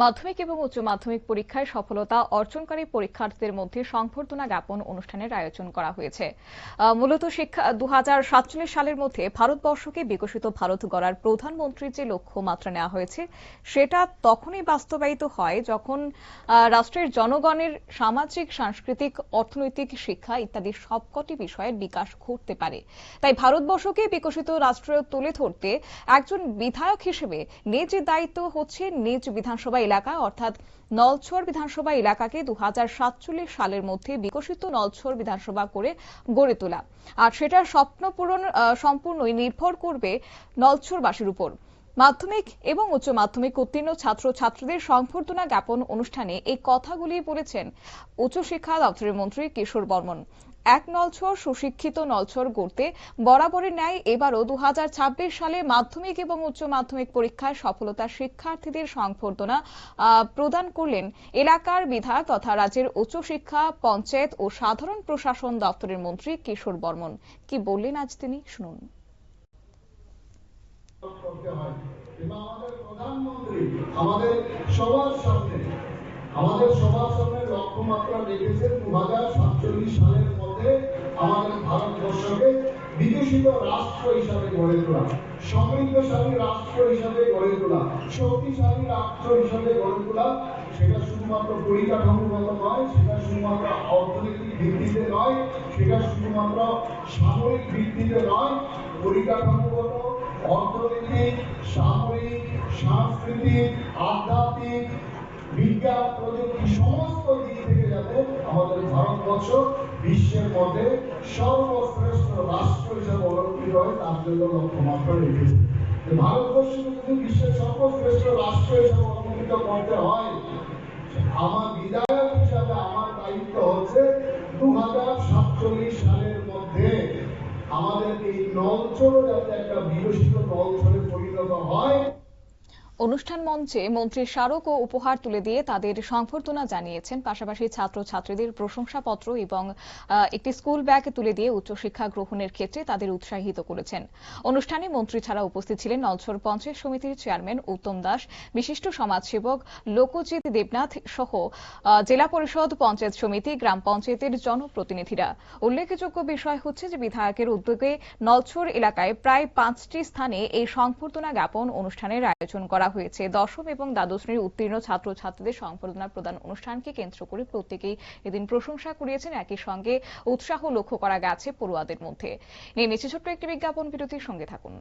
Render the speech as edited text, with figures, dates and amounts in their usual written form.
মাধ্যমিক এবং উচ্চ মাধ্যমিক পরীক্ষায় সফলতা অর্জনকারী পরীক্ষার্থীদের মধ্যে সংবর্ধনা জ্ঞাপন অনুষ্ঠানের আয়োজন করা হয়েছে। মূলত শিক্ষা 2047 সালের মধ্যে ভারতবর্ষকে বিকশিত ভারত গড়ার প্রধানমন্ত্রীর যে লক্ষ্যমাত্রা নেওয়া হয়েছে সেটা তখনই বাস্তবায়িত হয় যখন রাষ্ট্রের জনগণের সামাজিক, সাংস্কৃতিক, অর্থনৈতিক, শিক্ষা ইত্যাদি সবকটি বিষয়ের বিকাশ ঘটতে পারে। তাই ভারতবর্ষকে বিকশিত রাষ্ট্র তুলে ধরতে একজন বিধায়ক হিসেবে নিজ দায়িত্ব হচ্ছে নিজ বিধানসভা এলাকা অর্থাৎ নলছড় বিধানসভা এলাকাকে 2047 সালের মধ্যে বিকশিত নলছড় বিধানসভা করে গড়ে তোলা। আর সেটার স্বপ্ন পূরণ সম্পূর্ণই নির্ভর করবে নলছড়বাসীর উপর। মাধ্যমিক এবং উচ্চ মাধ্যমিক উত্তীর্ণ ছাত্রছাত্রীদের সংবর্ধনা জ্ঞাপন অনুষ্ঠানে এই কথাগুলি বলেছেন উচ্চশিক্ষা দপ্তরের মন্ত্রী কিশোর বর্মন। এক নলছড় সুশিক্ষিত নলছড় গড়তে বরাবরের ন্যায় এবারও 2026 সালে মাধ্যমিক এবং উচ্চ মাধ্যমিক পরীক্ষায় সফলতা শিক্ষার্থীদের সংবর্ধনা প্রদান করলেন এলাকার বিধায়ক তথা রাজ্যের উচ্চশিক্ষা, পঞ্চায়েত ও সাধারণ প্রশাসন দপ্তরের মন্ত্রী কিশোর বর্মন। কি বললেন আজ তিনি, শুনুন। আমাদের প্রধানমন্ত্রী আমাদের সবার সামনে লক্ষ্যমাত্রা রেখেছেন 2047 সালের মধ্যে আমাদের ভারতবর্ষকে বিকশিত রাষ্ট্র হিসাবে গড়ে তোলা, সমৃদ্ধশালী রাষ্ট্র হিসাবে গড়ে তোলা, শক্তিশালী রাষ্ট্র হিসাবে গড়ে তোলা। সেটা শুধুমাত্র পরিকাঠামোগত নয়, সেটা শুধুমাত্র অর্থনৈতিক ভিত্তিতে নয়, সেটা শুধুমাত্র সামরিক ভিত্তিতে নয়, পরিকাঠামোগত, অর্থনৈতিক, সামরিক, সাংস্কৃতিক, আধ্যাত্মিক, বিজ্ঞান, প্রযুক্তি সমস্ত দিক থেকে যাতে আমাদের ভারতবর্ষ বিশ্বের মধ্যে সর্বশ্রেষ্ঠ রাষ্ট্র হিসেবে অলঙ্কৃত হয় তার জন্য লক্ষ্যমাত্রা রেখেছে। ভারতবর্ষকে যদি বিশ্বের সর্বশ্রেষ্ঠ রাষ্ট্র হিসেবে অলঙ্কৃত করতে হয়, আমার বিধায়ক হিসাবে আমার দায়িত্ব হচ্ছে 2047 সালের মধ্যে আমাদের এই নলছড় যাতে একটা বিকশিত নলছড়ে পরিণত হয়। অনুষ্ঠান মঞ্চে মন্ত্রী স্মারক ও উপহার তুলে দিয়ে তাদের সংবর্ধনা জানিয়েছেন। পাশাপাশি ছাত্রছাত্রীদের প্রশংসাপত্র এবং একটি স্কুল ব্যাগ তুলে দিয়ে উচ্চশিক্ষা গ্রহণের ক্ষেত্রে তাদের উৎসাহিত করেছেন। অনুষ্ঠানে মন্ত্রী ছাড়া উপস্থিত ছিলেন নলছড় পঞ্চায়েত সমিতির চেয়ারম্যান উত্তম দাস, বিশিষ্ট সমাজসেবক লোকজিৎ দেবনাথ সহ জেলা পরিষদ, পঞ্চায়েত সমিতি, গ্রাম পঞ্চায়েতের জনপ্রতিনিধিরা। উল্লেখযোগ্য বিষয় হচ্ছে যে বিধায়কের উদ্যোগে নলছড় এলাকায় প্রায় 5টি স্থানে এই সংবর্ধনা জ্ঞাপন অনুষ্ঠানের আয়োজন করা হয়েছে। দশম এবং দ্বাদশ শ্রেণীর উত্তীর্ণ ছাত্রছাত্রীদের সংবর্ধনা প্রদান অনুষ্ঠানকে কেন্দ্র করে প্রত্যেকেই এদিন প্রশংসা কুড়িয়েছেন। একই সঙ্গে উৎসাহ লক্ষ্য করা গেছে পড়ুয়াদের মধ্যে। নিয়ে নিচ্ছে ছোট্ট একটি বিজ্ঞাপন বিরতির সঙ্গে থাকুন।